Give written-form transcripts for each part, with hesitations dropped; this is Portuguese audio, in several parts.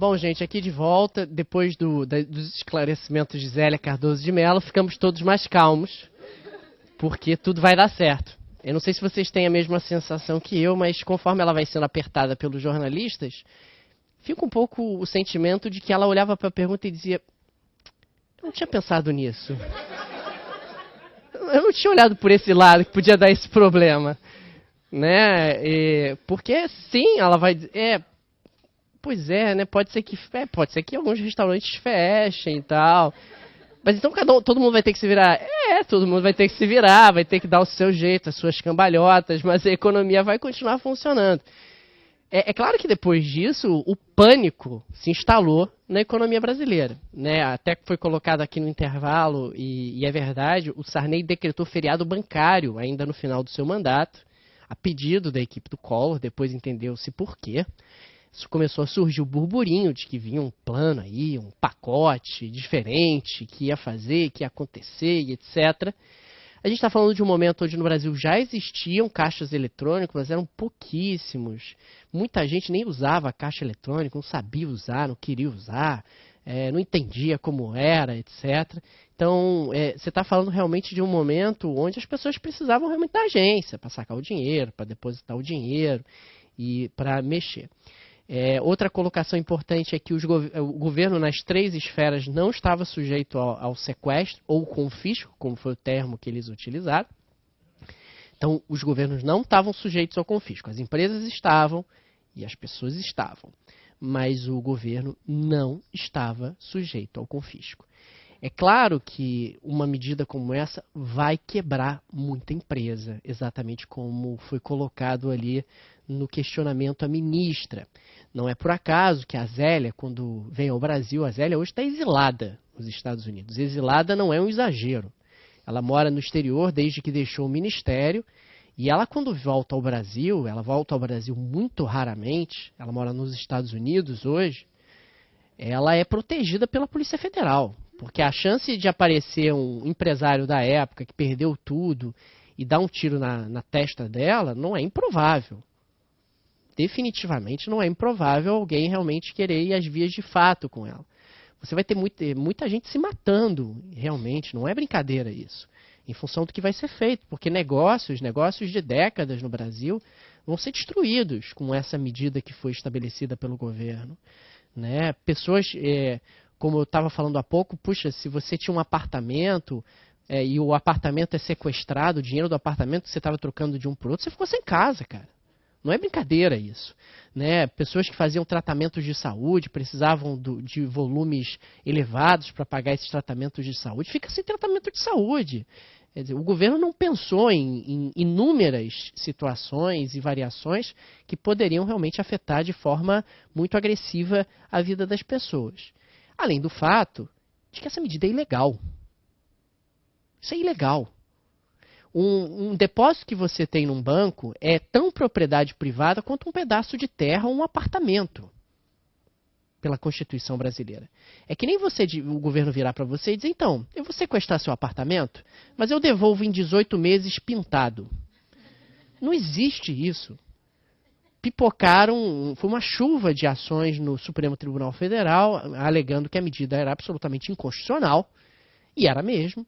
Bom, gente, aqui de volta, depois dos esclarecimentos de Zélia Cardoso de Mello, ficamos todos mais calmos, porque tudo vai dar certo. Eu não sei se vocês têm a mesma sensação que eu, mas conforme ela vai sendo apertada pelos jornalistas, fica um pouco o sentimento de que ela olhava para a pergunta e dizia: eu não tinha pensado nisso. Eu não tinha olhado por esse lado que podia dar esse problema. Né? Porque sim, ela vai dizer... Pois é, né? Pode ser que alguns restaurantes fechem e tal. Mas então todo mundo vai ter que se virar. Todo mundo vai ter que se virar, vai ter que dar o seu jeito, as suas cambalhotas, mas a economia vai continuar funcionando. É claro que depois disso, o pânico se instalou na economia brasileira. Né? Até que foi colocado aqui no intervalo, e é verdade, o Sarney decretou feriado bancário ainda no final do seu mandato, a pedido da equipe do Collor, depois entendeu-se por quê. Isso começou a surgir o burburinho de que vinha um plano aí, um pacote diferente, que ia fazer, que ia acontecer e etc. A gente está falando de um momento onde no Brasil já existiam caixas eletrônicos, mas eram pouquíssimos. Muita gente nem usava a caixa eletrônica, não sabia usar, não queria usar, não entendia como era, etc. Então, você está falando realmente de um momento onde as pessoas precisavam realmente da agência para sacar o dinheiro, para depositar o dinheiro e para mexer. Outra colocação importante é que o governo nas 3 esferas não estava sujeito ao sequestro ou confisco, como foi o termo que eles utilizaram. Então, os governos não estavam sujeitos ao confisco. As empresas estavam e as pessoas estavam. Mas o governo não estava sujeito ao confisco. É claro que uma medida como essa vai quebrar muita empresa, exatamente como foi colocado ali no questionamento à ministra. Não é por acaso que a Zélia, quando vem ao Brasil, a Zélia hoje está exilada nos Estados Unidos. Exilada não é um exagero. Ela mora no exterior desde que deixou o ministério, e ela, quando volta ao Brasil, ela volta ao Brasil muito raramente, ela mora nos Estados Unidos hoje, ela é protegida pela Polícia Federal. Porque a chance de aparecer um empresário da época que perdeu tudo e dar um tiro na testa dela não é improvável. Definitivamente não é improvável alguém realmente querer ir às vias de fato com ela. Você vai ter muita gente se matando, realmente, não é brincadeira isso, em função do que vai ser feito, porque negócios de décadas no Brasil vão ser destruídos com essa medida que foi estabelecida pelo governo. Né? Pessoas, como eu estava falando há pouco, puxa, se você tinha um apartamento e o apartamento é sequestrado, o dinheiro do apartamento que você estava trocando de um por outro, você ficou sem casa, cara. Não é brincadeira isso. Né? Pessoas que faziam tratamentos de saúde, precisavam de volumes elevados para pagar esses tratamentos de saúde, fica sem tratamento de saúde. Quer dizer, o governo não pensou em inúmeras situações e variações que poderiam realmente afetar de forma muito agressiva a vida das pessoas. Além do fato de que essa medida é ilegal. Isso é ilegal. Um depósito que você tem num banco é tão propriedade privada quanto um pedaço de terra ou um apartamento, pela Constituição brasileira. É que nem o governo virar para você e dizer: então, eu vou sequestrar seu apartamento, mas eu devolvo em 18 meses pintado. Não existe isso. Foi uma chuva de ações no Supremo Tribunal Federal, alegando que a medida era absolutamente inconstitucional, e era mesmo.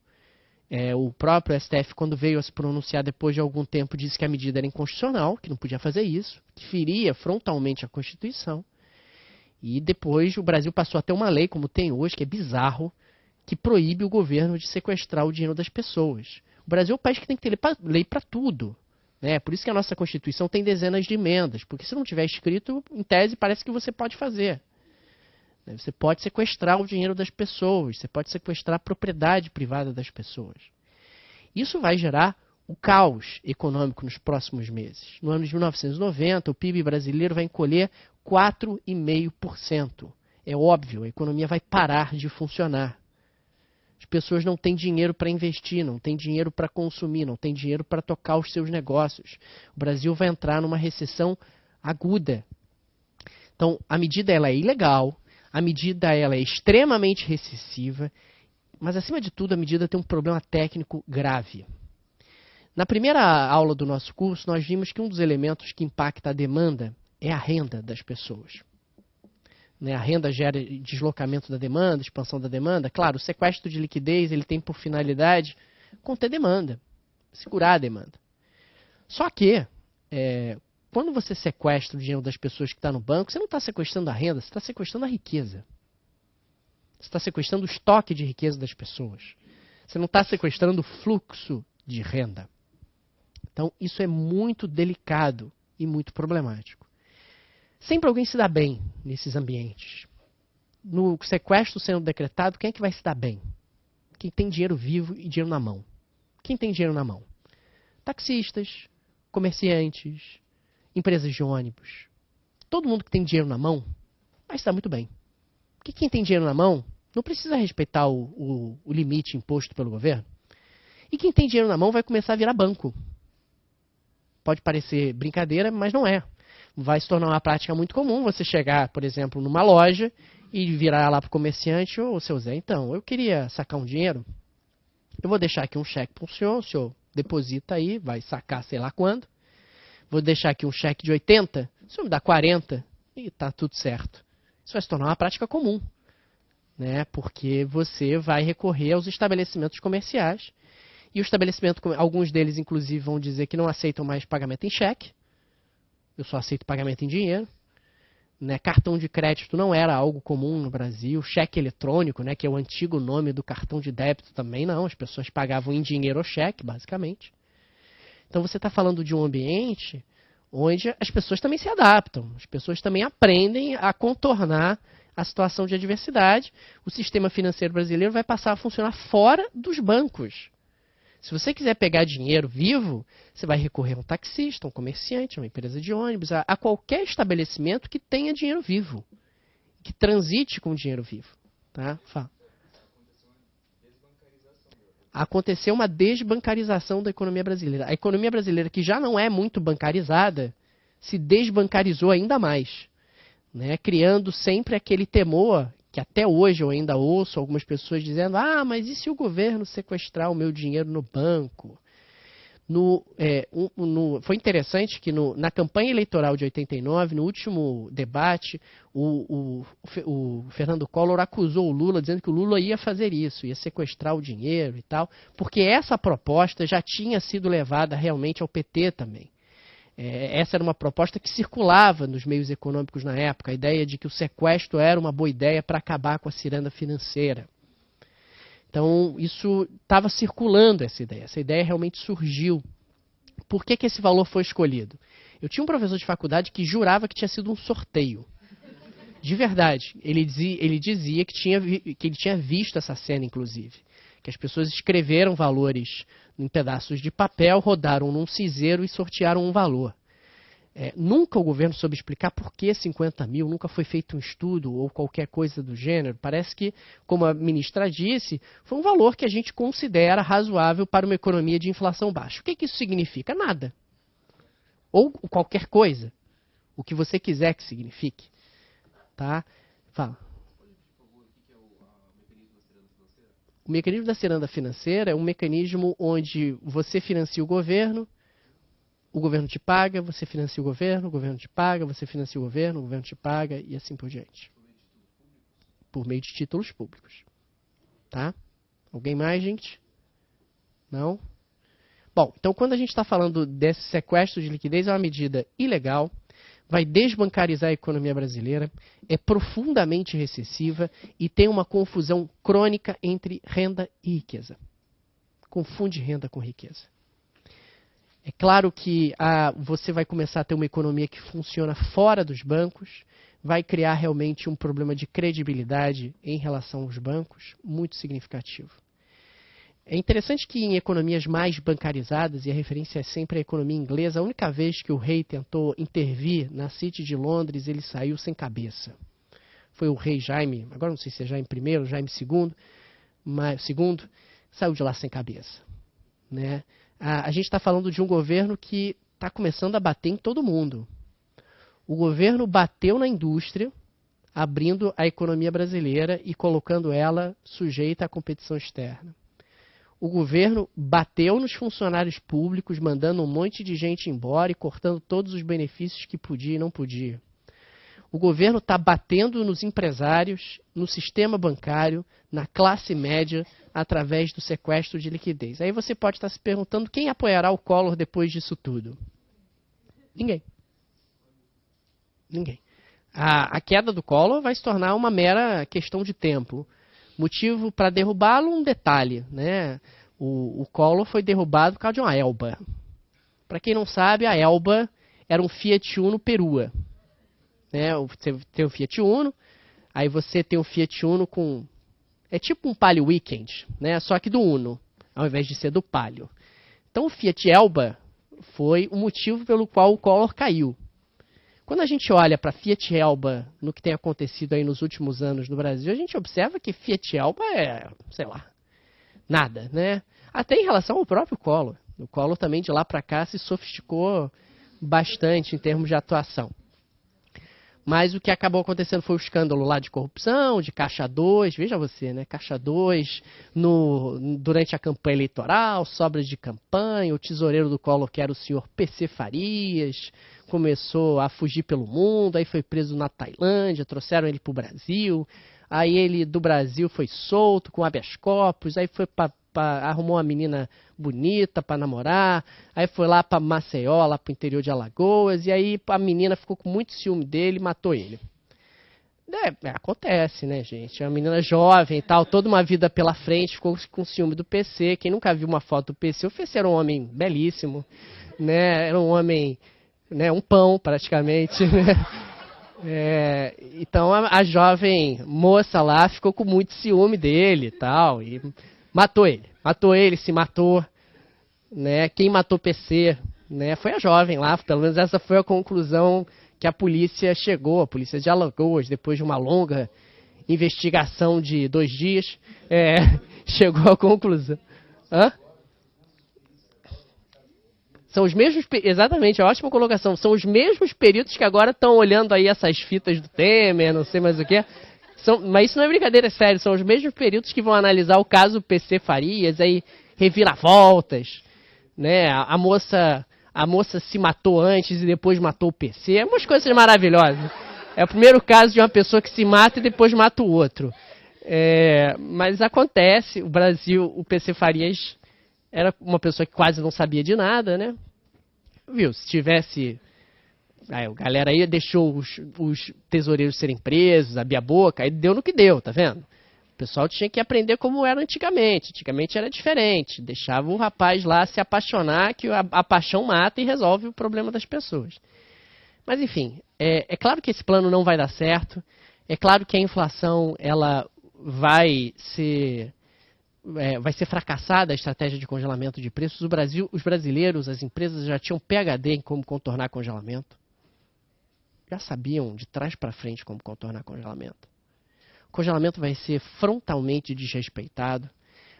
O próprio STF, quando veio a se pronunciar depois de algum tempo, disse que a medida era inconstitucional, que não podia fazer isso, que feria frontalmente a Constituição. E depois o Brasil passou a ter uma lei, como tem hoje, que é bizarro, que proíbe o governo de sequestrar o dinheiro das pessoas. O Brasil é um país que tem que ter lei para tudo. Né? Por isso que a nossa Constituição tem dezenas de emendas, porque se não tiver escrito, em tese, parece que você pode fazer. Você pode sequestrar o dinheiro das pessoas, você pode sequestrar a propriedade privada das pessoas. Isso vai gerar o caos econômico nos próximos meses. No ano de 1990, o PIB brasileiro vai encolher 4,5%. É óbvio, a economia vai parar de funcionar. As pessoas não têm dinheiro para investir, não têm dinheiro para consumir, não têm dinheiro para tocar os seus negócios. O Brasil vai entrar numa recessão aguda. Então, a medida ela é ilegal, a medida ela é extremamente recessiva, mas, acima de tudo, a medida tem um problema técnico grave. Na primeira aula do nosso curso, nós vimos que um dos elementos que impacta a demanda é a renda das pessoas. né? A renda gera deslocamento da demanda, expansão da demanda. Claro, o sequestro de liquidez ele tem por finalidade conter demanda, segurar a demanda. Só que, quando você sequestra o dinheiro das pessoas que estão no banco, você não está sequestrando a renda, você está sequestrando a riqueza. Você está sequestrando o estoque de riqueza das pessoas. Você não está sequestrando o fluxo de renda. Então, isso é muito delicado e muito problemático. Sempre alguém se dá bem nesses ambientes. No sequestro sendo decretado, quem é que vai se dar bem? Quem tem dinheiro vivo e dinheiro na mão. Quem tem dinheiro na mão? Taxistas, comerciantes, empresas de ônibus. Todo mundo que tem dinheiro na mão vai se dar muito bem. Porque quem tem dinheiro na mão não precisa respeitar o limite imposto pelo governo. E quem tem dinheiro na mão vai começar a virar banco. Pode parecer brincadeira, mas não é. Vai se tornar uma prática muito comum você chegar, por exemplo, numa loja e virar lá para o comerciante: ô, seu Zé, então, eu queria sacar um dinheiro. Eu vou deixar aqui um cheque para o senhor deposita aí, vai sacar sei lá quando. Vou deixar aqui um cheque de 80, o senhor me dá 40 e está tudo certo. Isso vai se tornar uma prática comum, né? Porque você vai recorrer aos estabelecimentos comerciais. E o estabelecimento, alguns deles inclusive vão dizer que não aceitam mais pagamento em cheque. Eu só aceito pagamento em dinheiro. Né? Cartão de crédito não era algo comum no Brasil. Cheque eletrônico, né, que é o antigo nome do cartão de débito, também não. As pessoas pagavam em dinheiro ou cheque, basicamente. Então você está falando de um ambiente onde as pessoas também se adaptam. As pessoas também aprendem a contornar a situação de adversidade. O sistema financeiro brasileiro vai passar a funcionar fora dos bancos. Se você quiser pegar dinheiro vivo, você vai recorrer a um taxista, um comerciante, uma empresa de ônibus, a qualquer estabelecimento que tenha dinheiro vivo, que transite com dinheiro vivo. Tá? Fala. Aconteceu uma desbancarização da economia brasileira. A economia brasileira, que já não é muito bancarizada, se desbancarizou ainda mais, né? Criando sempre aquele temor, que até hoje eu ainda ouço algumas pessoas dizendo: ah, mas e se o governo sequestrar o meu dinheiro no banco? Foi interessante que na campanha eleitoral de 89, no último debate, o Fernando Collor acusou o Lula, dizendo que o Lula ia fazer isso, ia sequestrar o dinheiro e tal, porque essa proposta já tinha sido levada realmente ao PT também. Essa era uma proposta que circulava nos meios econômicos na época, a ideia de que o sequestro era uma boa ideia para acabar com a ciranda financeira. Então, isso estava circulando, essa ideia realmente surgiu. Por que esse valor foi escolhido? Eu tinha um professor de faculdade que jurava que tinha sido um sorteio. De verdade. Ele dizia que ele tinha visto essa cena, inclusive. Que as pessoas escreveram valores em pedaços de papel, rodaram num cinzeiro e sortearam um valor. Nunca o governo soube explicar por que 50 mil, nunca foi feito um estudo ou qualquer coisa do gênero. Parece que, como a ministra disse, foi um valor que a gente considera razoável para uma economia de inflação baixa. O que isso significa? Nada. Ou qualquer coisa. O que você quiser que signifique. Tá? Fala. O mecanismo da ciranda financeira é um mecanismo onde você financia o governo te paga, você financia o governo te paga, você financia o governo te paga e assim por diante. Por meio de títulos públicos. Tá? Alguém mais, gente? Não? Bom, então quando a gente está falando desse sequestro de liquidez, é uma medida ilegal, vai desbancarizar a economia brasileira, é profundamente recessiva e tem uma confusão crônica entre renda e riqueza. Confunde renda com riqueza. É claro que você vai começar a ter uma economia que funciona fora dos bancos, vai criar realmente um problema de credibilidade em relação aos bancos, muito significativo. É interessante que em economias mais bancarizadas, e a referência é sempre a economia inglesa, a única vez que o rei tentou intervir na City de Londres, ele saiu sem cabeça. Foi o rei Jaime, agora não sei se é Jaime I ou Jaime II, saiu de lá sem cabeça. Né? A gente está falando de um governo que está começando a bater em todo mundo. O governo bateu na indústria, abrindo a economia brasileira e colocando ela sujeita à competição externa. O governo bateu nos funcionários públicos, mandando um monte de gente embora e cortando todos os benefícios que podia e não podia. O governo está batendo nos empresários, no sistema bancário, na classe média, através do sequestro de liquidez. Aí você pode estar se perguntando quem apoiará o Collor depois disso tudo. Ninguém. Ninguém. A queda do Collor vai se tornar uma mera questão de tempo. Motivo para derrubá-lo, um detalhe, né? O Collor foi derrubado por causa de uma Elba. Para quem não sabe, a Elba era um Fiat Uno Perua. Né? Você tem o Fiat Uno, aí você tem o Fiat Uno com... É tipo um Palio Weekend, né? Só que do Uno, ao invés de ser do Palio. Então o Fiat Elba foi o motivo pelo qual o Collor caiu. Quando a gente olha para Fiat Elba no que tem acontecido aí nos últimos anos no Brasil, a gente observa que Fiat Elba é, sei lá, nada, né? Até em relação ao próprio Collor. O Collor também de lá para cá se sofisticou bastante em termos de atuação. Mas o que acabou acontecendo foi o escândalo lá de corrupção, de Caixa 2, veja você, né? Caixa 2, durante a campanha eleitoral, sobras de campanha, o tesoureiro do Collor, que era o senhor PC Farias, começou a fugir pelo mundo, aí foi preso na Tailândia, trouxeram ele para o Brasil, aí ele do Brasil foi solto com habeas corpus, aí foi arrumou uma menina bonita para namorar, aí foi lá para Maceió, lá para o interior de Alagoas, e aí a menina ficou com muito ciúme dele e matou ele. Acontece, né, gente? É uma menina jovem e tal, toda uma vida pela frente, ficou com ciúme do PC. Quem nunca viu uma foto do PC, o PC era um homem belíssimo, né? Era um homem, né, um pão praticamente, né? Então a jovem moça lá ficou com muito ciúme dele e tal, e matou ele, se matou, né? Quem matou PC, né? Foi a jovem lá, pelo menos essa foi a conclusão que a polícia chegou, a polícia de Alagoas, depois de uma longa investigação de 2 dias, chegou à conclusão. Hã? São os mesmos, exatamente, ótima colocação, são os mesmos peritos que agora estão olhando aí essas fitas do Temer, não sei mais o que. Mas isso não é brincadeira, é sério. São os mesmos peritos que vão analisar o caso PC Farias, aí reviravoltas, né? A moça se matou antes e depois matou o PC. É umas coisas maravilhosas. É o primeiro caso de uma pessoa que se mata e depois mata o outro. Mas acontece, o Brasil, o PC Farias era uma pessoa que quase não sabia de nada, né? Viu, se tivesse... Aí, a galera aí deixou os tesoureiros serem presos, abrir a boca, aí deu no que deu, tá vendo? O pessoal tinha que aprender como era antigamente. Antigamente era diferente. Deixava o rapaz lá se apaixonar, que a paixão mata e resolve o problema das pessoas. Mas enfim, é claro que esse plano não vai dar certo. É claro que a inflação ela vai ser fracassada, a estratégia de congelamento de preços. Os brasileiros, as empresas já tinham PhD em como contornar congelamento. Já sabiam de trás para frente como contornar congelamento. O congelamento vai ser frontalmente desrespeitado.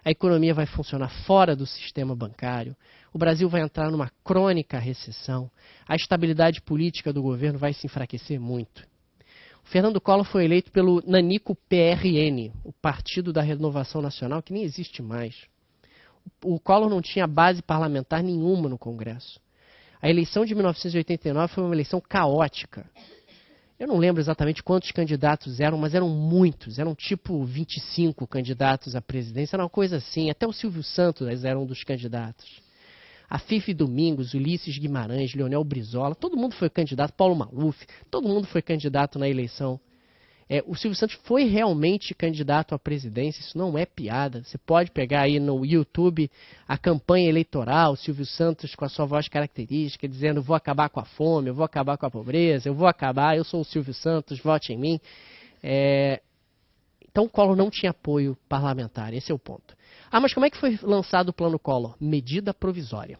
A economia vai funcionar fora do sistema bancário. O Brasil vai entrar numa crônica recessão. A estabilidade política do governo vai se enfraquecer muito. O Fernando Collor foi eleito pelo Nanico PRN, o Partido da Renovação Nacional, que nem existe mais. O Collor não tinha base parlamentar nenhuma no Congresso. A eleição de 1989 foi uma eleição caótica. Eu não lembro exatamente quantos candidatos eram, mas eram muitos. Eram tipo 25 candidatos à presidência, era uma coisa assim. Até o Silvio Santos era um dos candidatos. A Fife Domingos, Ulisses Guimarães, Leonel Brizola, todo mundo foi candidato, Paulo Maluf, todo mundo foi candidato na eleição. O Silvio Santos foi realmente candidato à presidência, isso não é piada. Você pode pegar aí no YouTube a campanha eleitoral, Silvio Santos com a sua voz característica, dizendo: vou acabar com a fome, eu vou acabar com a pobreza, eu sou o Silvio Santos, vote em mim. Então o Collor não tinha apoio parlamentar, esse é o ponto. Mas como é que foi lançado o plano Collor? Medida provisória.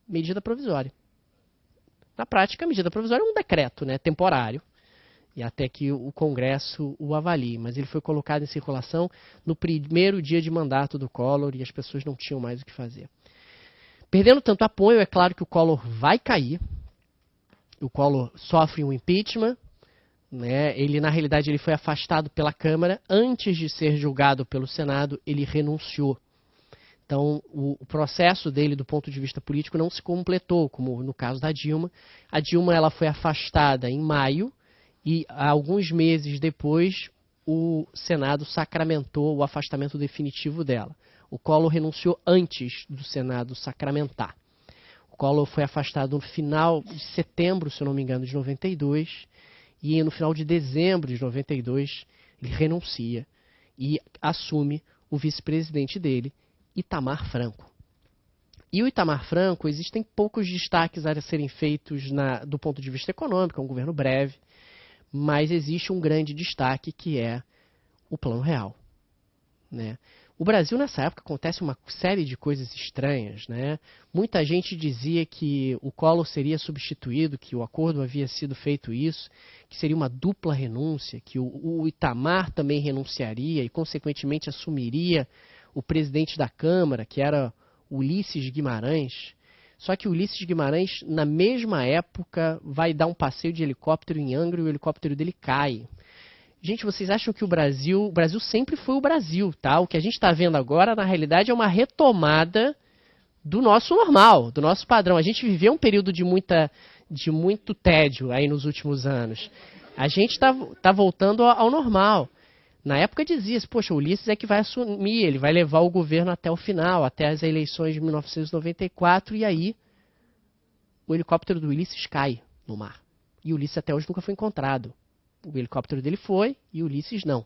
Medida provisória. Na prática, a medida provisória é um decreto, né, temporário. E até que o Congresso o avalie. Mas ele foi colocado em circulação no primeiro dia de mandato do Collor e as pessoas não tinham mais o que fazer. Perdendo tanto apoio, é claro que o Collor vai cair. O Collor sofre um impeachment. Né? Na realidade, ele foi afastado pela Câmara. Antes de ser julgado pelo Senado, ele renunciou. Então, o processo dele, do ponto de vista político, não se completou, como no caso da Dilma. A Dilma ela foi afastada em maio e, alguns meses depois, o Senado sacramentou o afastamento definitivo dela. O Collor renunciou antes do Senado sacramentar. O Collor foi afastado no final de setembro, se eu não me engano, de 92, e no final de dezembro de 92 ele renuncia e assume o vice-presidente dele, Itamar Franco. E o Itamar Franco, existem poucos destaques a serem feitos do ponto de vista econômico, é um governo breve, mas existe um grande destaque que é o Plano Real, né? O Brasil, nessa época, acontece uma série de coisas estranhas, né? Muita gente dizia que o Collor seria substituído, que o acordo havia sido feito isso, que seria uma dupla renúncia, que o Itamar também renunciaria e, consequentemente, assumiria o presidente da Câmara, que era Ulisses Guimarães. Só que o Ulisses Guimarães, na mesma época, vai dar um passeio de helicóptero em Angra e o helicóptero dele cai. Gente, vocês acham que o Brasil sempre foi o Brasil, tá? O que a gente está vendo agora, na realidade, é uma retomada do nosso normal, do nosso padrão. A gente viveu um período de muito tédio aí nos últimos anos. A gente tá voltando ao normal. Na época dizia-se, poxa, o Ulisses é que vai assumir, ele vai levar o governo até o final, até as eleições de 1994, e aí o helicóptero do Ulisses cai no mar. E o Ulisses até hoje nunca foi encontrado. O helicóptero dele foi e o Ulisses não.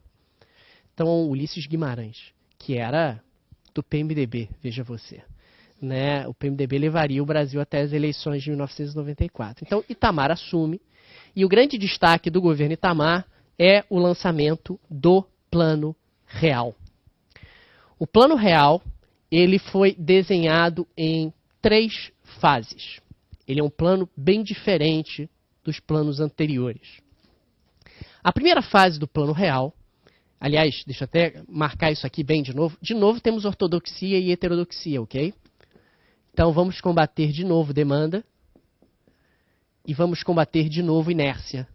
Então, o Ulisses Guimarães, que era do PMDB, veja você, né? O PMDB levaria o Brasil até as eleições de 1994. Então, Itamar assume, e o grande destaque do governo Itamar é o lançamento do Plano Real. O Plano Real, ele foi desenhado em 3 fases. Ele é um plano bem diferente dos planos anteriores. A primeira fase do Plano Real, aliás, deixa eu até marcar isso aqui bem de novo. De novo, temos ortodoxia e heterodoxia, ok? Então, vamos combater de novo demanda e vamos combater de novo inércia.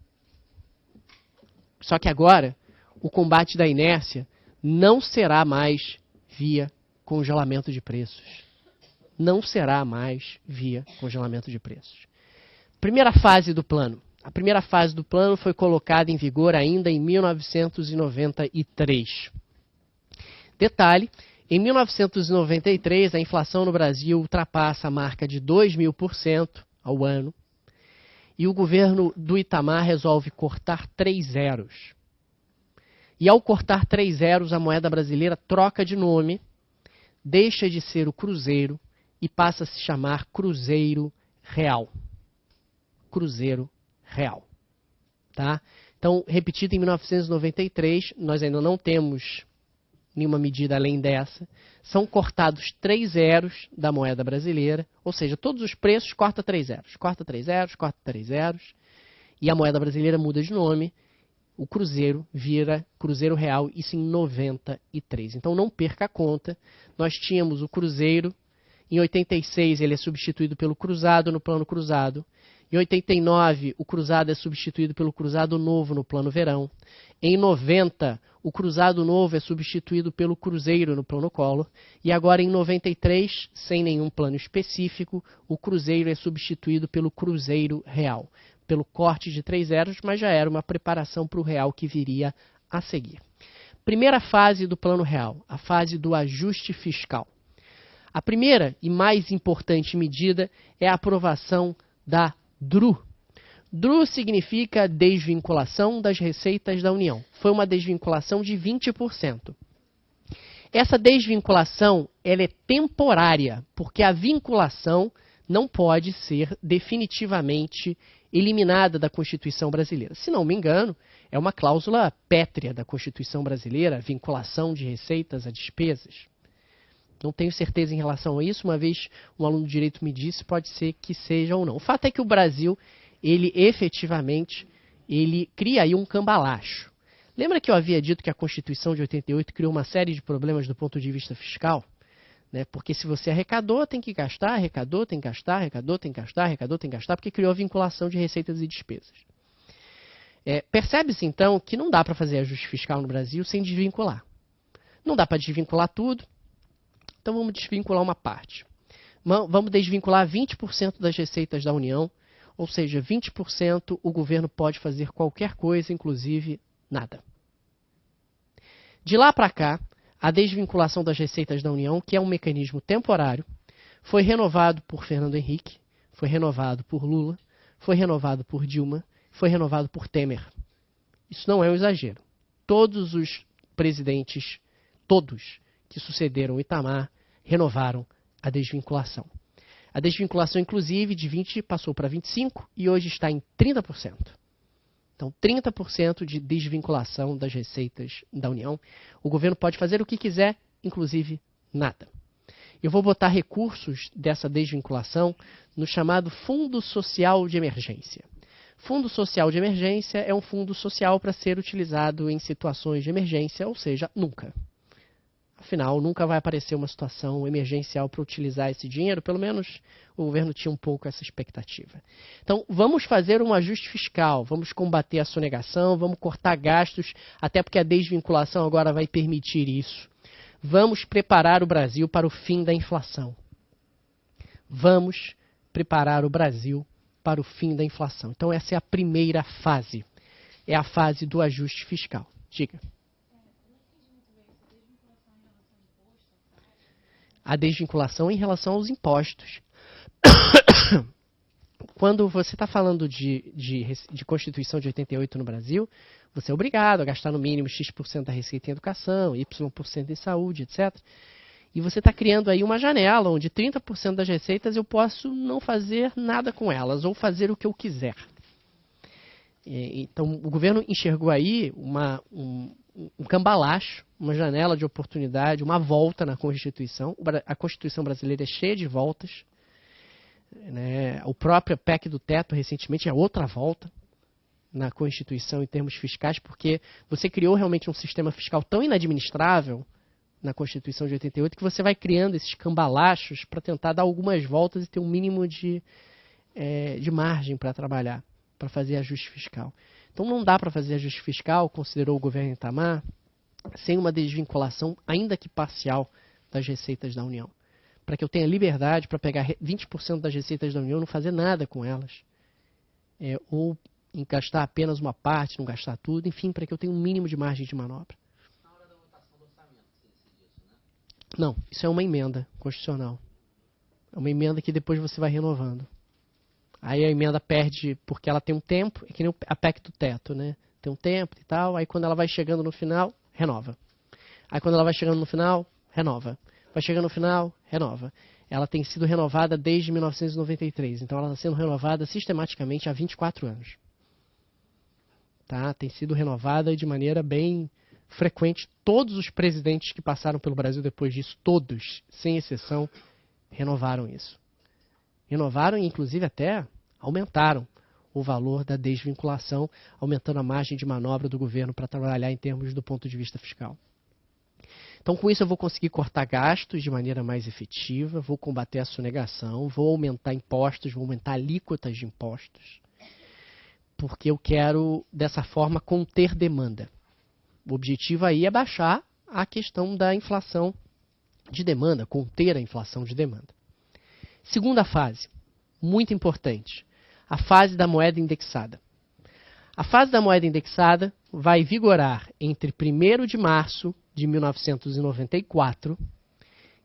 Só que agora, o combate da inércia não será mais via congelamento de preços. Não será mais via congelamento de preços. Primeira fase do plano. A primeira fase do plano foi colocada em vigor ainda em 1993. Detalhe, em 1993 a inflação no Brasil ultrapassa a marca de 2.000% ao ano e o governo do Itamar resolve cortar 3 zeros. E ao cortar 3 zeros, a moeda brasileira troca de nome, deixa de ser o Cruzeiro e passa a se chamar Cruzeiro Real. Cruzeiro Real. Tá? Então, repetido em 1993, nós ainda não temos nenhuma medida além dessa. São cortados 3 zeros da moeda brasileira, ou seja, todos os preços corta 3 zeros. Corta 3 zeros, corta 3 zeros, e a moeda brasileira muda de nome. O Cruzeiro vira Cruzeiro Real, isso em 93. Então, não perca a conta. Nós tínhamos o Cruzeiro. Em 86, ele é substituído pelo Cruzado no Plano Cruzado. Em 89, o Cruzado é substituído pelo Cruzado Novo no Plano Verão. Em 90, o Cruzado Novo é substituído pelo Cruzeiro no Plano Collor. E agora, em 93, sem nenhum plano específico, o Cruzeiro é substituído pelo Cruzeiro Real. Pelo corte de 3 zeros, mas já era uma preparação para o Real que viria a seguir. Primeira fase do Plano Real, a fase do ajuste fiscal. A primeira e mais importante medida é a aprovação da DRU. DRU significa desvinculação das receitas da União. Foi uma desvinculação de 20%. Essa desvinculação ela é temporária, porque a vinculação não pode ser definitivamente eliminada da Constituição brasileira. Se não me engano, é uma cláusula pétrea da Constituição brasileira, vinculação de receitas a despesas. Não tenho certeza em relação a isso, uma vez um aluno de direito me disse, pode ser que seja ou não. O fato é que o Brasil, ele efetivamente, ele cria aí um cambalacho. Lembra que eu havia dito que a Constituição de 88 criou uma série de problemas do ponto de vista fiscal? Né? Porque se você arrecadou, tem que gastar, arrecadou, tem que gastar, arrecadou, tem que gastar, arrecadou, tem que gastar, porque criou a vinculação de receitas e despesas. Percebe-se, então, que não dá para fazer ajuste fiscal no Brasil sem desvincular. Não dá para desvincular tudo. Então vamos desvincular uma parte. Vamos desvincular 20% das receitas da União, ou seja, 20% o governo pode fazer qualquer coisa, inclusive nada. De lá para cá, a desvinculação das receitas da União, que é um mecanismo temporário, foi renovado por Fernando Henrique, foi renovado por Lula, foi renovado por Dilma, foi renovado por Temer. Isso não é um exagero. Todos os presidentes, todos que sucederam o Itamar, renovaram a desvinculação. A desvinculação, inclusive, de 20% passou para 25% e hoje está em 30%. Então, 30% de desvinculação das receitas da União. O governo pode fazer o que quiser, inclusive nada. Eu vou botar recursos dessa desvinculação no chamado Fundo Social de Emergência. Fundo Social de Emergência é um fundo social para ser utilizado em situações de emergência, ou seja, nunca. Afinal, nunca vai aparecer uma situação emergencial para utilizar esse dinheiro, pelo menos o governo tinha um pouco essa expectativa. Então, vamos fazer um ajuste fiscal, vamos combater a sonegação, vamos cortar gastos, até porque a desvinculação agora vai permitir isso. Vamos preparar o Brasil para o fim da inflação. Vamos preparar o Brasil para o fim da inflação. Então, essa é a primeira fase. É a fase do ajuste fiscal. Diga. A desvinculação em relação aos impostos. Quando você está falando de Constituição de 88 no Brasil, você é obrigado a gastar no mínimo X% da receita em educação, Y% em saúde, etc. E você está criando aí uma janela onde 30% das receitas eu posso não fazer nada com elas, ou fazer o que eu quiser. Então, o governo enxergou aí um cambalacho, uma janela de oportunidade, uma volta na Constituição. A Constituição brasileira é cheia de voltas. Né? O próprio PEC do teto, recentemente, é outra volta na Constituição em termos fiscais, porque você criou realmente um sistema fiscal tão inadministrável na Constituição de 88 que você vai criando esses cambalachos para tentar dar algumas voltas e ter um mínimo de margem para trabalhar, para fazer ajuste fiscal. Então não dá para fazer ajuste fiscal, considerou o governo Itamar, sem uma desvinculação, ainda que parcial, das receitas da União. Para que eu tenha liberdade para pegar 20% das receitas da União e não fazer nada com elas. Ou gastar apenas uma parte, não gastar tudo, enfim, para que eu tenha um mínimo de margem de manobra. Na hora da votação do orçamento, seria isso, né? Não, isso é uma emenda constitucional. É uma emenda que depois você vai renovando. Aí a emenda perde porque ela tem um tempo, é que nem a PEC do teto, né? Tem um tempo e tal, aí quando ela vai chegando no final, renova. Aí quando ela vai chegando no final, renova. Vai chegando no final, renova. Ela tem sido renovada desde 1993, então ela está sendo renovada sistematicamente há 24 anos. Tá? Tem sido renovada de maneira bem frequente. Todos os presidentes que passaram pelo Brasil depois disso, todos, sem exceção, renovaram isso. Renovaram e, inclusive, até aumentaram o valor da desvinculação, aumentando a margem de manobra do governo para trabalhar em termos do ponto de vista fiscal. Então, com isso, eu vou conseguir cortar gastos de maneira mais efetiva, vou combater a sonegação, vou aumentar impostos, vou aumentar alíquotas de impostos, porque eu quero, dessa forma, conter demanda. O objetivo aí é baixar a questão da inflação de demanda, conter a inflação de demanda. Segunda fase, muito importante, a fase da moeda indexada. A fase da moeda indexada vai vigorar entre 1º de março de 1994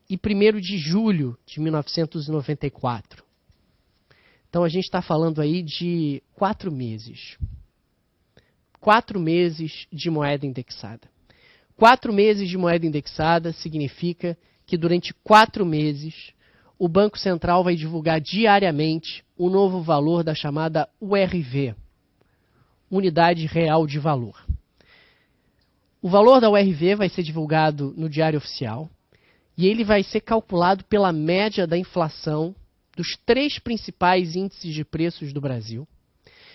e 1º de julho de 1994. Então a gente está falando aí de 4 meses. 4 meses de moeda indexada. 4 meses de moeda indexada significa que durante 4 meses o Banco Central vai divulgar diariamente o novo valor da chamada URV, Unidade Real de Valor. O valor da URV vai ser divulgado no Diário Oficial e ele vai ser calculado pela média da inflação dos 3 principais índices de preços do Brasil.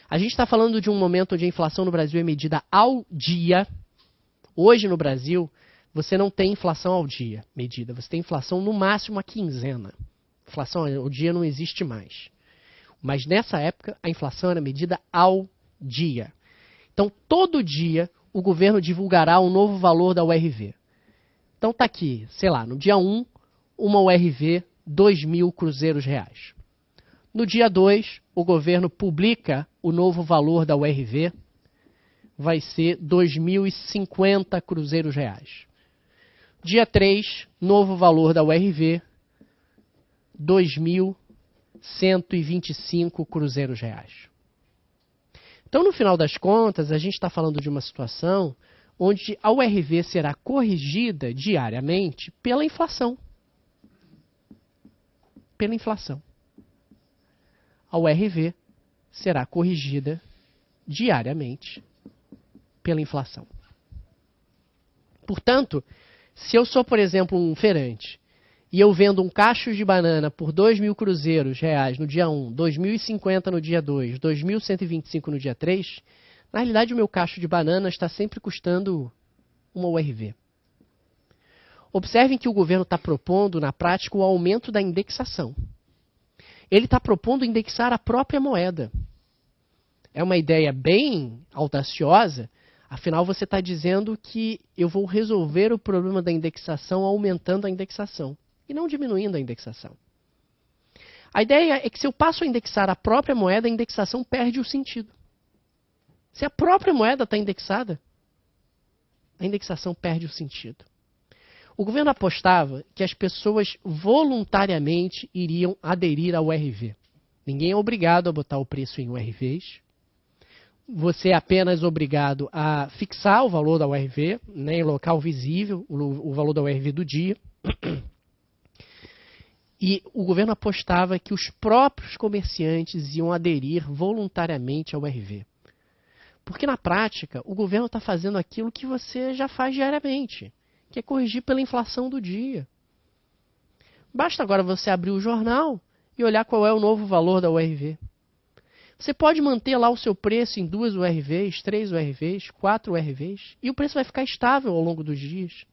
A gente está falando de um momento onde a inflação no Brasil é medida ao dia. Hoje no Brasil, você não tem inflação ao dia medida, você tem inflação no máximo a quinzena. Inflação ao dia não existe mais. Mas nessa época, a inflação era medida ao dia. Então, todo dia, o governo divulgará um novo valor da URV. Então, está aqui, sei lá, no dia 1, uma URV 2.000 cruzeiros reais. No dia 2, o governo publica o novo valor da URV, vai ser 2.050 cruzeiros reais. Dia 3, novo valor da URV, 2.125 cruzeiros reais. Então, no final das contas, a gente está falando de uma situação onde a URV será corrigida diariamente pela inflação. Pela inflação. A URV será corrigida diariamente pela inflação. Portanto, se eu sou, por exemplo, um feirante e eu vendo um cacho de banana por 2.000 cruzeiros reais no dia 1, 2.050 no dia 2, 2.125 no dia 3, na realidade o meu cacho de banana está sempre custando uma URV. Observem que o governo está propondo, na prática, o aumento da indexação. Ele está propondo indexar a própria moeda. É uma ideia bem audaciosa, afinal você está dizendo que eu vou resolver o problema da indexação aumentando a indexação e não diminuindo a indexação. A ideia é que se eu passo a indexar a própria moeda, a indexação perde o sentido. Se a própria moeda está indexada, a indexação perde o sentido. O governo apostava que as pessoas voluntariamente iriam aderir ao URV. Ninguém é obrigado a botar o preço em URVs. Você é apenas obrigado a fixar o valor da URV, né, em local visível, o valor da URV do dia. E o governo apostava que os próprios comerciantes iam aderir voluntariamente ao URV. Porque, na prática, o governo está fazendo aquilo que você já faz diariamente, que é corrigir pela inflação do dia. Basta agora você abrir o jornal e olhar qual é o novo valor da URV. Você pode manter lá o seu preço em 2 URVs, 3 URVs, 4 URVs, e o preço vai ficar estável ao longo dos dias.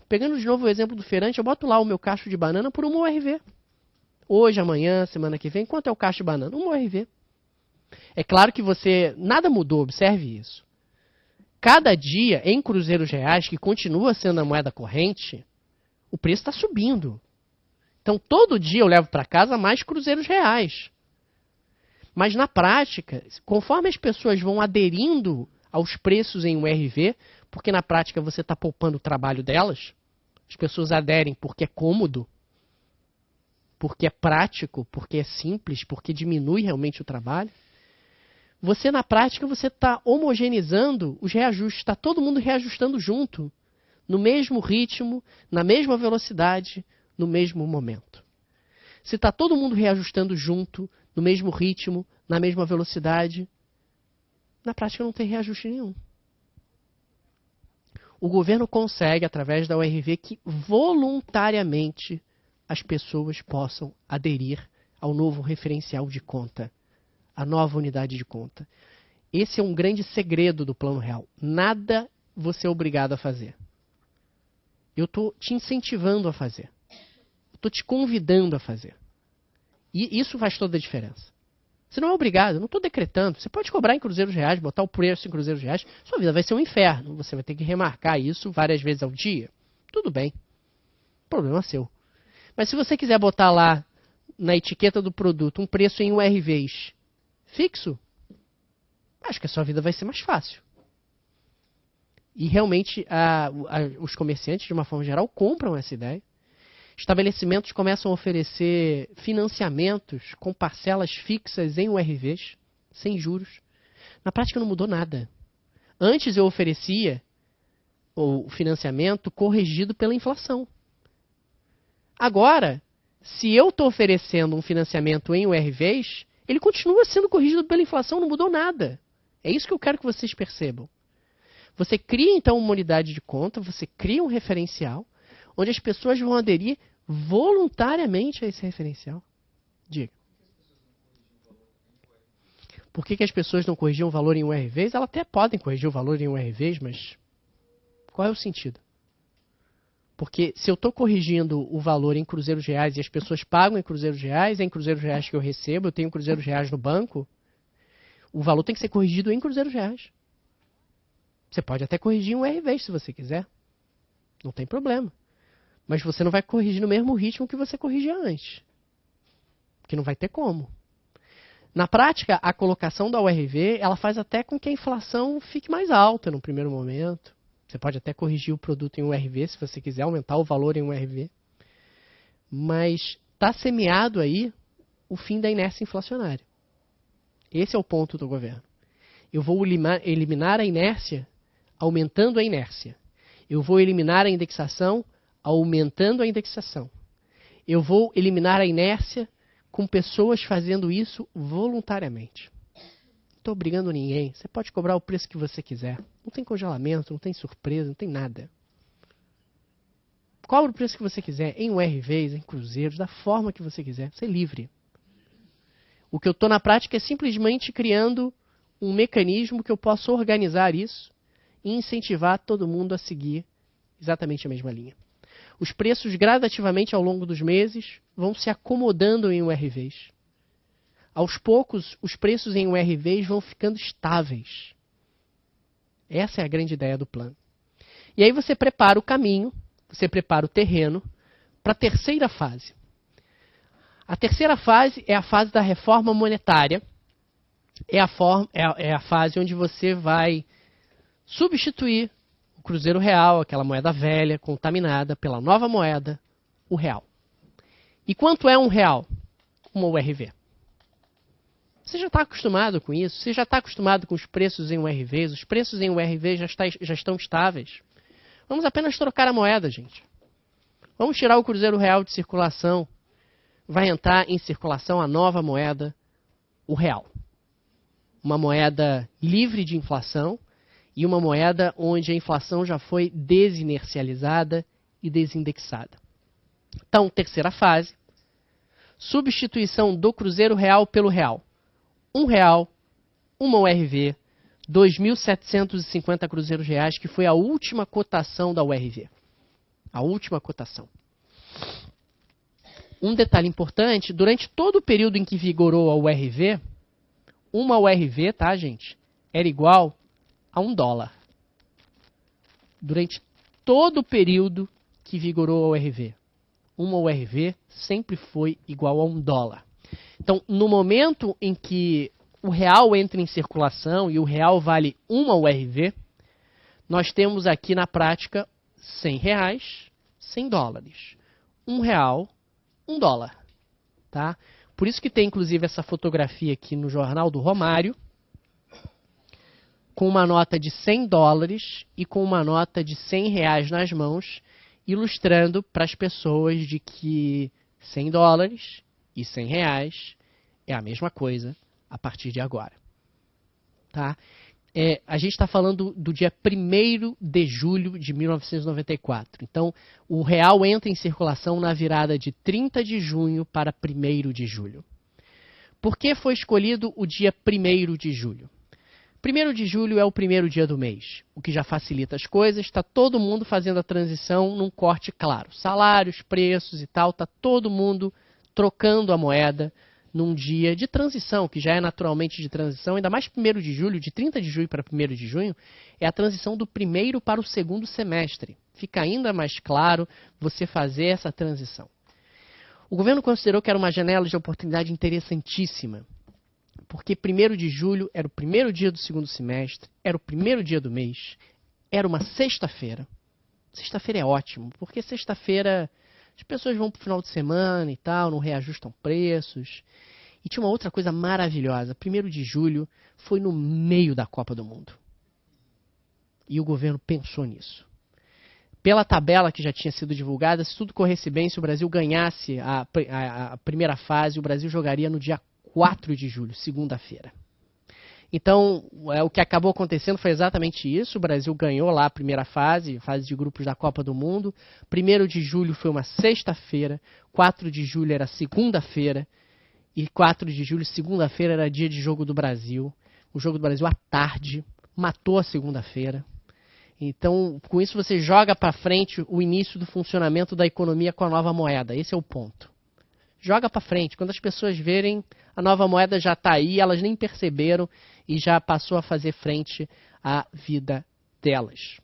Pegando de novo o exemplo do feirante, eu boto lá o meu cacho de banana por uma URV. Hoje, amanhã, semana que vem, quanto é o cacho de banana? Uma URV. É claro que nada mudou, observe isso. Cada dia, em cruzeiros reais, que continua sendo a moeda corrente, o preço está subindo. Então, todo dia eu levo para casa mais cruzeiros reais. Mas, na prática, conforme as pessoas vão aderindo aos preços em URV, porque na prática você está poupando o trabalho delas, as pessoas aderem porque é cômodo, porque é prático, porque é simples, porque diminui realmente o trabalho. Você, na prática, você está homogeneizando os reajustes, está todo mundo reajustando junto, no mesmo ritmo, na mesma velocidade, no mesmo momento. Se está todo mundo reajustando junto, no mesmo ritmo, na mesma velocidade, na prática não tem reajuste nenhum. O governo consegue, através da URV, que voluntariamente as pessoas possam aderir ao novo referencial de conta, a nova unidade de conta. Esse é um grande segredo do Plano Real. Nada você é obrigado a fazer. Eu estou te incentivando a fazer. Estou te convidando a fazer. E isso faz toda a diferença. Você não é obrigado, eu não estou decretando. Você pode cobrar em cruzeiros reais, botar o preço em cruzeiros reais. Sua vida vai ser um inferno. Você vai ter que remarcar isso várias vezes ao dia. Tudo bem. Problema seu. Mas se você quiser botar lá na etiqueta do produto um preço em URVs fixo, acho que a sua vida vai ser mais fácil. E realmente os comerciantes, de uma forma geral, compram essa ideia. Estabelecimentos começam a oferecer financiamentos com parcelas fixas em URVs, sem juros. Na prática não mudou nada. Antes eu oferecia o financiamento corrigido pela inflação. Agora, se eu estou oferecendo um financiamento em URVs, ele continua sendo corrigido pela inflação, não mudou nada. É isso que eu quero que vocês percebam. Você cria, então, uma unidade de conta, você cria um referencial, onde as pessoas vão aderir voluntariamente a esse referencial. Diga. Por que as pessoas não corrigiam o valor em URVs? Elas até podem corrigir o valor em URVs, mas qual é o sentido? Porque se eu estou corrigindo o valor em cruzeiros reais e as pessoas pagam em cruzeiros reais, é em cruzeiros reais que eu recebo, eu tenho cruzeiros reais no banco, o valor tem que ser corrigido em cruzeiros reais. Você pode até corrigir em URVs se você quiser. Não tem problema. Mas você não vai corrigir no mesmo ritmo que você corrigia antes. Porque não vai ter como. Na prática, a colocação da URV, ela faz até com que a inflação fique mais alta no primeiro momento. Você pode até corrigir o produto em URV, se você quiser aumentar o valor em URV. Mas está semeado aí o fim da inércia inflacionária. Esse é o ponto do governo. Eu vou eliminar a inércia aumentando a inércia. Eu vou eliminar a indexação aumentando a indexação. Eu vou eliminar a inércia com pessoas fazendo isso voluntariamente. Não estou obrigando ninguém. Você pode cobrar o preço que você quiser. Não tem congelamento, não tem surpresa, não tem nada. Cobre o preço que você quiser, em URVs, em cruzeiros, da forma que você quiser. Você é livre. O que eu estou na prática é simplesmente criando um mecanismo que eu possa organizar isso e incentivar todo mundo a seguir exatamente a mesma linha. Os preços gradativamente ao longo dos meses vão se acomodando em URVs. Aos poucos, os preços em URVs vão ficando estáveis. Essa é a grande ideia do plano. E aí você prepara o caminho, você prepara o terreno para a terceira fase. A terceira fase é a fase da reforma monetária. É a fase onde você vai substituir o Cruzeiro Real, aquela moeda velha, contaminada, pela nova moeda, o real. E quanto é um real? Uma URV. Você já está acostumado com isso? Você já está acostumado com os preços em URVs? Os preços em URV já estão estáveis. Vamos apenas trocar a moeda, gente. Vamos tirar o Cruzeiro Real de circulação. Vai entrar em circulação a nova moeda, o real. Uma moeda livre de inflação e uma moeda onde a inflação já foi desinercializada e desindexada. Então, terceira fase, substituição do Cruzeiro Real pelo real. R$1, uma URV, 2.750 cruzeiros reais, que foi a última cotação da URV. A última cotação. Um detalhe importante, durante todo o período em que vigorou a URV, uma URV, tá, gente, era igual a $1. Durante todo o período que vigorou a URV, uma URV sempre foi igual a $1. Então, no momento em que o real entra em circulação e o real vale uma URV, nós temos aqui na prática R$100, $100. R$1, $1. Tá? Por isso que tem inclusive essa fotografia aqui no jornal do Romário, com uma nota de $100 e com uma nota de R$100 nas mãos, ilustrando para as pessoas de que $100 e R$100 é a mesma coisa a partir de agora. Tá? A gente está falando do dia 1º de julho de 1994. Então, o real entra em circulação na virada de 30 de junho para 1º de julho. Por que foi escolhido o dia 1º de julho? 1º de julho é o primeiro dia do mês, o que já facilita as coisas, está todo mundo fazendo a transição num corte claro. Salários, preços e tal, está todo mundo trocando a moeda num dia de transição, que já é naturalmente de transição, ainda mais 1º de julho, de 30 de julho para 1º de junho, é a transição do primeiro para o segundo semestre. Fica ainda mais claro você fazer essa transição. O governo considerou que era uma janela de oportunidade interessantíssima, porque 1º de julho era o primeiro dia do segundo semestre, era o primeiro dia do mês, era uma sexta-feira. Sexta-feira é ótimo, porque sexta-feira as pessoas vão para o final de semana e tal, não reajustam preços. E tinha uma outra coisa maravilhosa. 1º de julho foi no meio da Copa do Mundo. E o governo pensou nisso. Pela tabela que já tinha sido divulgada, se tudo corresse bem, se o Brasil ganhasse a primeira fase, o Brasil jogaria no dia 4 de julho, segunda-feira. Então, o que acabou acontecendo foi exatamente isso. O Brasil ganhou lá a primeira fase de grupos da Copa do Mundo. 1º de julho foi uma sexta-feira, 4 de julho era segunda-feira, e 4 de julho, segunda-feira, era dia de jogo do Brasil. O jogo do Brasil à tarde matou a segunda-feira. Então, com isso você joga para frente o início do funcionamento da economia com a nova moeda. Esse é o ponto. Joga para frente. Quando as pessoas verem, a nova moeda já está aí, elas nem perceberam e já passou a fazer frente à vida delas.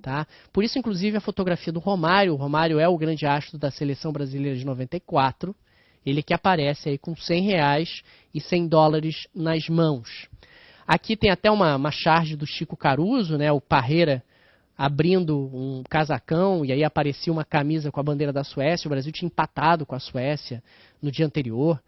Tá? Por isso, inclusive, a fotografia do Romário. O Romário é o grande astro da seleção brasileira de 94. Ele que aparece aí com R$100 e $100 nas mãos. Aqui tem até uma charge do Chico Caruso, né, o Parreira, abrindo um casacão, e aí aparecia uma camisa com a bandeira da Suécia. O Brasil tinha empatado com a Suécia no dia anterior,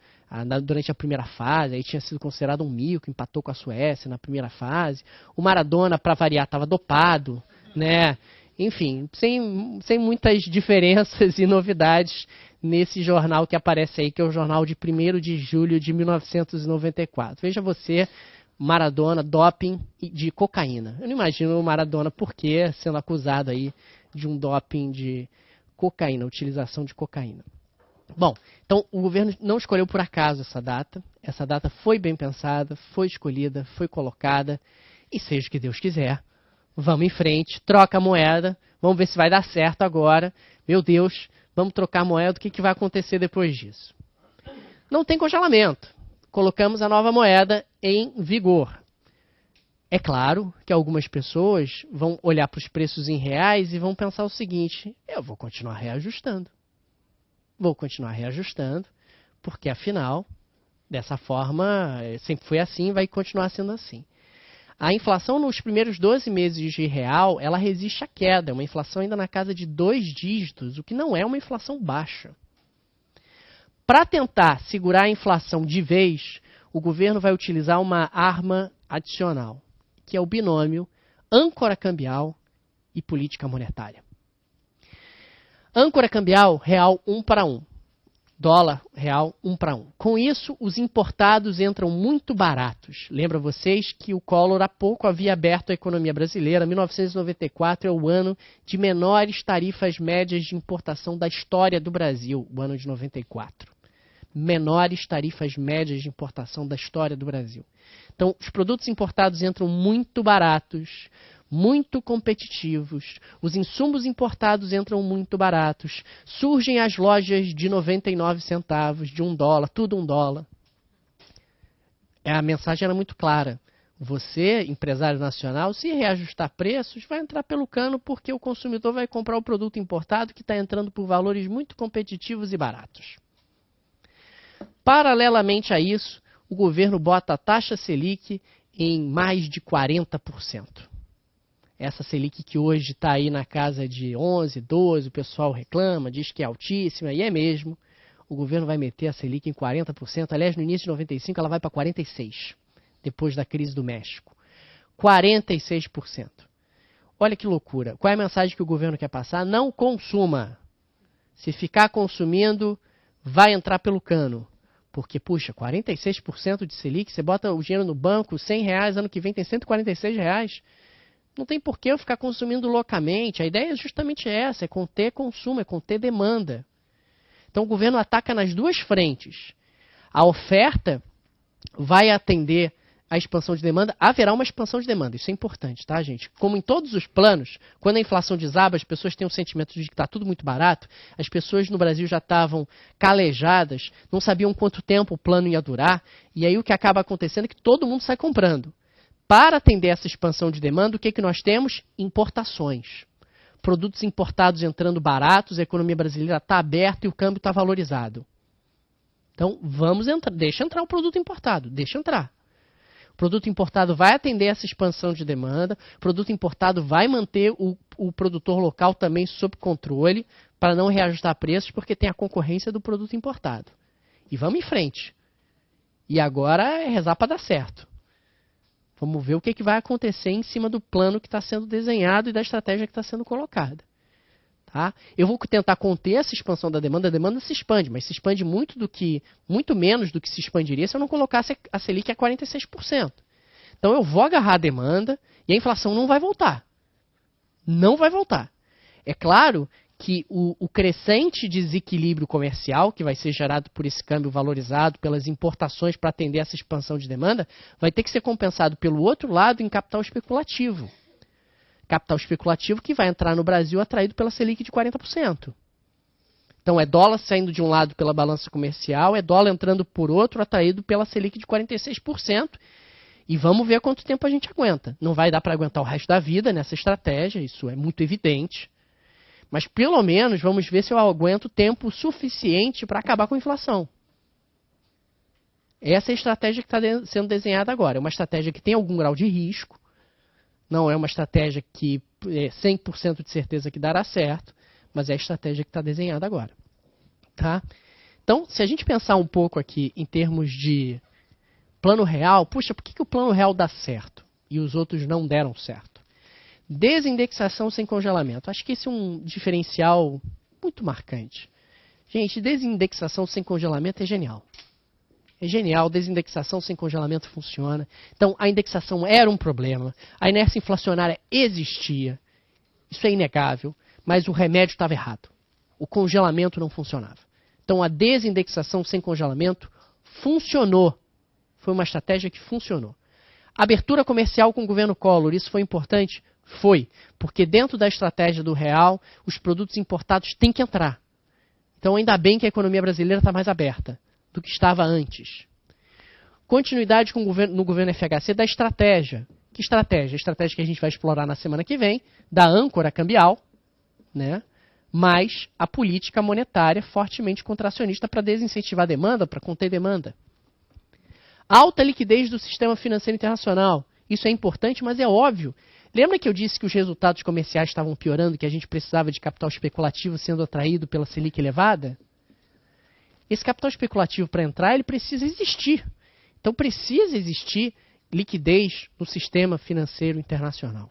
durante a primeira fase. Aí tinha sido considerado um mico, empatou com a Suécia na primeira fase. O Maradona, para variar, estava dopado, né? Enfim, sem muitas diferenças e novidades nesse jornal que aparece aí, que é o jornal de 1º de julho de 1994. Veja você, Maradona, doping de cocaína. Eu não imagino o Maradona por quê sendo acusado aí de um doping de cocaína, utilização de cocaína. Bom, então o governo não escolheu por acaso essa data. Essa data foi bem pensada, foi escolhida, foi colocada. E seja o que Deus quiser, vamos em frente, troca a moeda, vamos ver se vai dar certo agora. Meu Deus, vamos trocar a moeda, o que vai acontecer depois disso? Não tem congelamento. Colocamos a nova moeda em vigor. É claro que algumas pessoas vão olhar para os preços em reais e vão pensar o seguinte: eu vou continuar reajustando. Vou continuar reajustando, porque afinal, dessa forma, sempre foi assim e vai continuar sendo assim. A inflação nos primeiros 12 meses de real, ela resiste à queda. É uma inflação ainda na casa de 2 dígitos, o que não é uma inflação baixa. Para tentar segurar a inflação de vez, o governo vai utilizar uma arma adicional, que é o binômio âncora cambial e política monetária. Âncora cambial, real 1 para 1. Dólar, real 1 para 1. Com isso, os importados entram muito baratos. Lembra vocês que o Collor há pouco havia aberto a economia brasileira. 1994 é o ano de menores tarifas médias de importação da história do Brasil, o ano de 94. Menores tarifas médias de importação da história do Brasil. Então, os produtos importados entram muito baratos, muito competitivos, os insumos importados entram muito baratos, surgem as lojas de 99 centavos, de $1, tudo $1. A mensagem era muito clara. Você, empresário nacional, se reajustar preços, vai entrar pelo cano porque o consumidor vai comprar o produto importado que está entrando por valores muito competitivos e baratos. Paralelamente a isso, o governo bota a taxa Selic em mais de 40%. Essa Selic que hoje está aí na casa de 11, 12, o pessoal reclama, diz que é altíssima, e é mesmo. O governo vai meter a Selic em 40%. Aliás, no início de 95 ela vai para 46%, depois da crise do México. 46%. Olha que loucura. Qual é a mensagem que o governo quer passar? Não consuma. Se ficar consumindo, vai entrar pelo cano. Porque, puxa, 46% de Selic, você bota o dinheiro no banco, R$100, ano que vem tem R$146. Não tem por que eu ficar consumindo loucamente. A ideia é justamente essa, é conter consumo, é conter demanda. Então o governo ataca nas duas frentes. A oferta vai atender a expansão de demanda, haverá uma expansão de demanda. Isso é importante, tá, gente? Como em todos os planos, quando a inflação desaba, as pessoas têm o sentimento de que está tudo muito barato, as pessoas no Brasil já estavam calejadas, não sabiam quanto tempo o plano ia durar, e aí o que acaba acontecendo é que todo mundo sai comprando. Para atender essa expansão de demanda, o que nós temos? Importações. Produtos importados entrando baratos, a economia brasileira está aberta e o câmbio está valorizado. Então, vamos entrar, deixa entrar o produto importado, deixa entrar. O produto importado vai atender essa expansão de demanda, o produto importado vai manter o produtor local também sob controle, para não reajustar preços, porque tem a concorrência do produto importado. E vamos em frente. E agora é rezar para dar certo. Vamos ver o que vai acontecer em cima do plano que está sendo desenhado e da estratégia que está sendo colocada. Tá? Eu vou tentar conter essa expansão da demanda. A demanda se expande, mas se expande muito menos do que se expandiria se eu não colocasse a Selic a 46%. Então eu vou agarrar a demanda e a inflação não vai voltar. Não vai voltar. É claro que o crescente desequilíbrio comercial, que vai ser gerado por esse câmbio valorizado, pelas importações para atender essa expansão de demanda, vai ter que ser compensado pelo outro lado em capital especulativo. Capital especulativo que vai entrar no Brasil atraído pela Selic de 40%. Então é dólar saindo de um lado pela balança comercial, é dólar entrando por outro, atraído pela Selic de 46%. E vamos ver quanto tempo a gente aguenta. Não vai dar para aguentar o resto da vida nessa estratégia, isso é muito evidente. Mas pelo menos vamos ver se eu aguento tempo suficiente para acabar com a inflação. Essa é a estratégia que está sendo desenhada agora. É uma estratégia que tem algum grau de risco. Não é uma estratégia que é 100% de certeza que dará certo, mas é a estratégia que está desenhada agora. Tá? Então, se a gente pensar um pouco aqui em termos de plano real, puxa, por que o plano real dá certo e os outros não deram certo? Desindexação sem congelamento. Acho que esse é um diferencial muito marcante. Gente, desindexação sem congelamento é genial. É genial, desindexação sem congelamento funciona. Então, a indexação era um problema, a inércia inflacionária existia, isso é inegável, mas o remédio estava errado. O congelamento não funcionava. Então, a desindexação sem congelamento funcionou. Foi uma estratégia que funcionou. Abertura comercial com o governo Collor, isso foi importante? Foi, porque dentro da estratégia do real, os produtos importados têm que entrar. Então, ainda bem que a economia brasileira está mais aberta do que estava antes. Continuidade no governo FHC da estratégia. Que estratégia? A estratégia que a gente vai explorar na semana que vem, da âncora cambial, né? Mais a política monetária fortemente contracionista para desincentivar a demanda, para conter demanda. Alta liquidez do sistema financeiro internacional. Isso é importante, mas é óbvio. Lembra que eu disse que os resultados comerciais estavam piorando, que a gente precisava de capital especulativo sendo atraído pela Selic elevada? Esse capital especulativo, para entrar, ele precisa existir. Então, precisa existir liquidez no sistema financeiro internacional.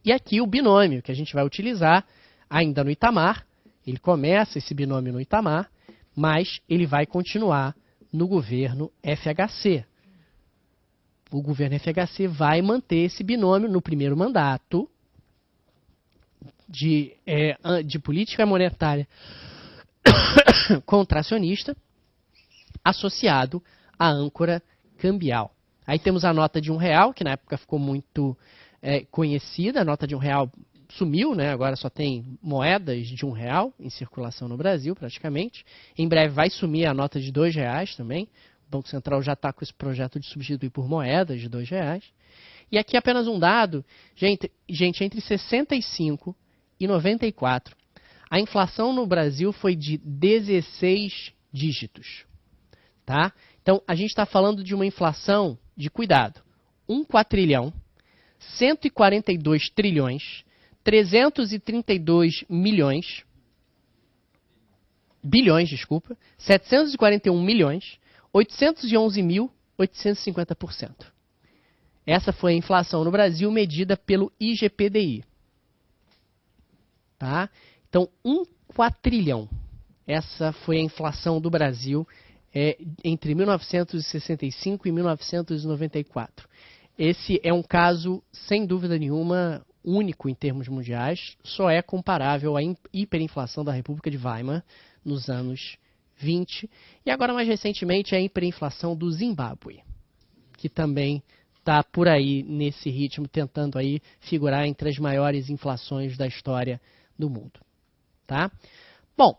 E aqui o binômio que a gente vai utilizar, ainda no Itamar, ele começa esse binômio no Itamar, mas ele vai continuar no governo FHC. O governo FHC vai manter esse binômio no primeiro mandato de política monetária contracionista associado à âncora cambial. Aí temos a nota de R$1, que na época ficou muito conhecida. A nota de R$1 sumiu, né? Agora só tem moedas de R$1 em circulação no Brasil, praticamente. Em breve vai sumir a nota de R$2 também. O Banco Central já está com esse projeto de substituir por moedas de R$2. E aqui apenas um dado. Gente, entre 65 e 94, a inflação no Brasil foi de 16 dígitos. Tá? Então, a gente está falando de uma inflação de, cuidado, 1 quatrilhão, 142 trilhões, 332 bilhões, 741 milhões, 811.850%. Essa foi a inflação no Brasil medida pelo IGPDI. Tá? Então, 1 quatrilhão. Essa foi a inflação do Brasil entre 1965 e 1994. Esse é um caso, sem dúvida nenhuma, único em termos mundiais. Só é comparável à hiperinflação da República de Weimar nos anos 20. E agora, mais recentemente, a hiperinflação do Zimbábue, que também está por aí nesse ritmo, tentando aí figurar entre as maiores inflações da história do mundo. Tá? Bom,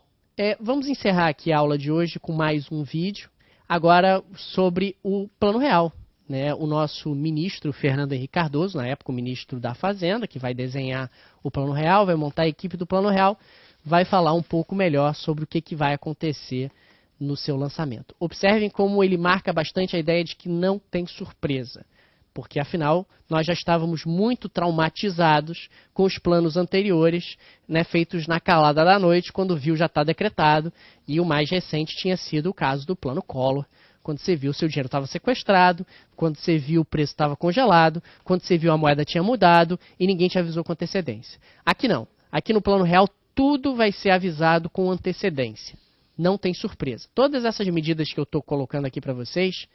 vamos encerrar aqui a aula de hoje com mais um vídeo, agora sobre o Plano Real. Né? O nosso ministro Fernando Henrique Cardoso, na época o ministro da Fazenda, que vai desenhar o Plano Real, vai montar a equipe do Plano Real, vai falar um pouco melhor sobre o que vai acontecer no seu lançamento. Observem como ele marca bastante a ideia de que não tem surpresa. Porque, afinal, nós já estávamos muito traumatizados com os planos anteriores, né, feitos na calada da noite, quando viu já está decretado, e o mais recente tinha sido o caso do Plano Collor, quando você viu o seu dinheiro estava sequestrado, quando você viu o preço estava congelado, quando você viu a moeda tinha mudado, e ninguém te avisou com antecedência. Aqui não. Aqui no Plano Real, tudo vai ser avisado com antecedência. Não tem surpresa. Todas essas medidas que eu estou colocando aqui para vocês,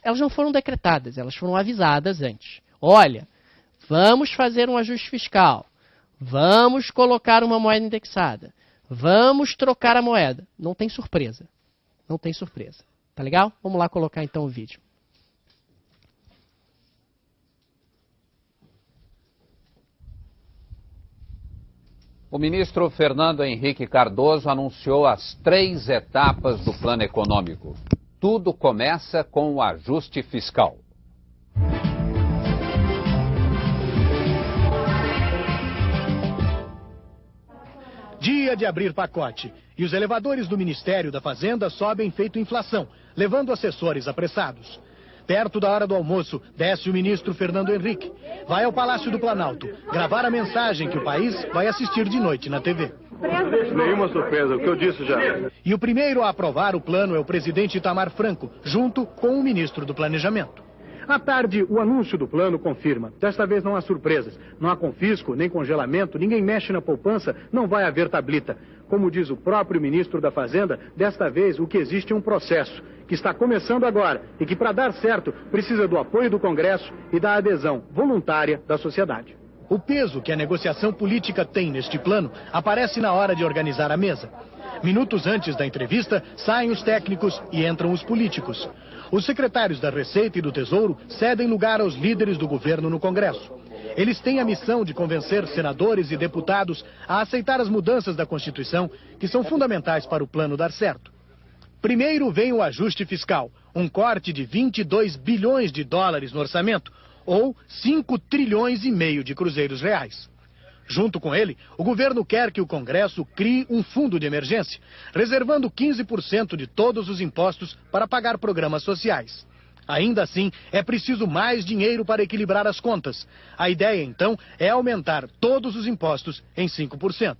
elas não foram decretadas, elas foram avisadas antes. Olha, vamos fazer um ajuste fiscal, vamos colocar uma moeda indexada, vamos trocar a moeda. Não tem surpresa, não tem surpresa. Tá legal? Vamos lá colocar então o vídeo. O ministro Fernando Henrique Cardoso anunciou as 3 etapas do plano econômico. Tudo começa com o ajuste fiscal. dia de abrir pacote e os elevadores do Ministério da Fazenda sobem feito inflação, levando assessores apressados. Perto da hora do almoço, desce o ministro Fernando Henrique. Vai ao Palácio do Planalto gravar a mensagem que o país vai assistir de noite na TV. Nenhuma surpresa, o que eu disse já. E o primeiro a aprovar o plano é o presidente Itamar Franco, junto com o ministro do Planejamento. À tarde, o anúncio do plano confirma. Desta vez não há surpresas. Não há confisco, nem congelamento, ninguém mexe na poupança, não vai haver tablita. Como diz o próprio ministro da Fazenda, desta vez o que existe é um processo, que está começando agora e que, para dar certo, precisa do apoio do Congresso e da adesão voluntária da sociedade. O peso que a negociação política tem neste plano aparece na hora de organizar a mesa. Minutos antes da entrevista, saem os técnicos e entram os políticos. Os secretários da Receita e do Tesouro cedem lugar aos líderes do governo no Congresso. Eles têm a missão de convencer senadores e deputados a aceitar as mudanças da Constituição, que são fundamentais para o plano dar certo. Primeiro vem o ajuste fiscal, um corte de 22 bilhões de dólares no orçamento, ou 5 trilhões e meio de cruzeiros reais. Junto com ele, o governo quer que o Congresso crie um fundo de emergência, reservando 15% de todos os impostos para pagar programas sociais. Ainda assim, é preciso mais dinheiro para equilibrar as contas. A ideia, então, é aumentar todos os impostos em 5%.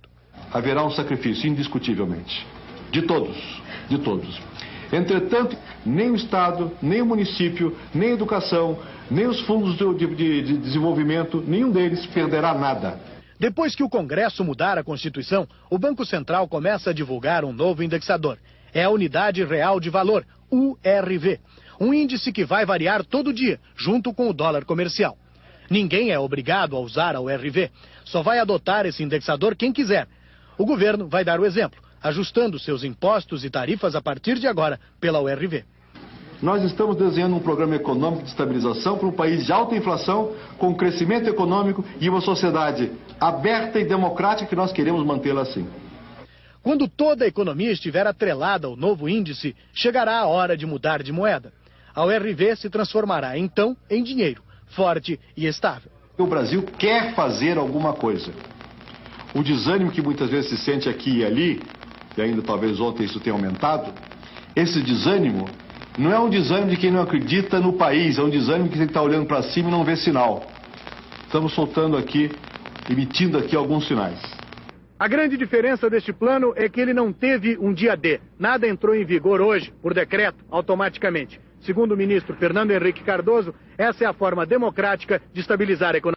Haverá um sacrifício, indiscutivelmente. De todos. Entretanto, nem o Estado, nem o município, nem a educação, nem os fundos de desenvolvimento, nenhum deles perderá nada. Depois que o Congresso mudar a Constituição, o Banco Central começa a divulgar um novo indexador. É a Unidade Real de Valor, URV. Um índice que vai variar todo dia, junto com o dólar comercial. Ninguém é obrigado a usar a URV. Só vai adotar esse indexador quem quiser. O governo vai dar o exemplo, ajustando seus impostos e tarifas a partir de agora pela URV. Nós estamos desenhando um programa econômico de estabilização para um país de alta inflação, com crescimento econômico e uma sociedade aberta e democrática que nós queremos mantê-la assim. Quando toda a economia estiver atrelada ao novo índice, chegará a hora de mudar de moeda. A URV se transformará, então, em dinheiro, forte e estável. O Brasil quer fazer alguma coisa. O desânimo que muitas vezes se sente aqui e ali, e ainda talvez ontem isso tenha aumentado, esse desânimo não é um desânimo de quem não acredita no país, é um desânimo de quem está olhando para cima e não vê sinal. Estamos soltando aqui, emitindo aqui alguns sinais. A grande diferença deste plano é que ele não teve um dia D. Nada entrou em vigor hoje, por decreto, automaticamente. Segundo o ministro Fernando Henrique Cardoso, essa é a forma democrática de estabilizar a economia.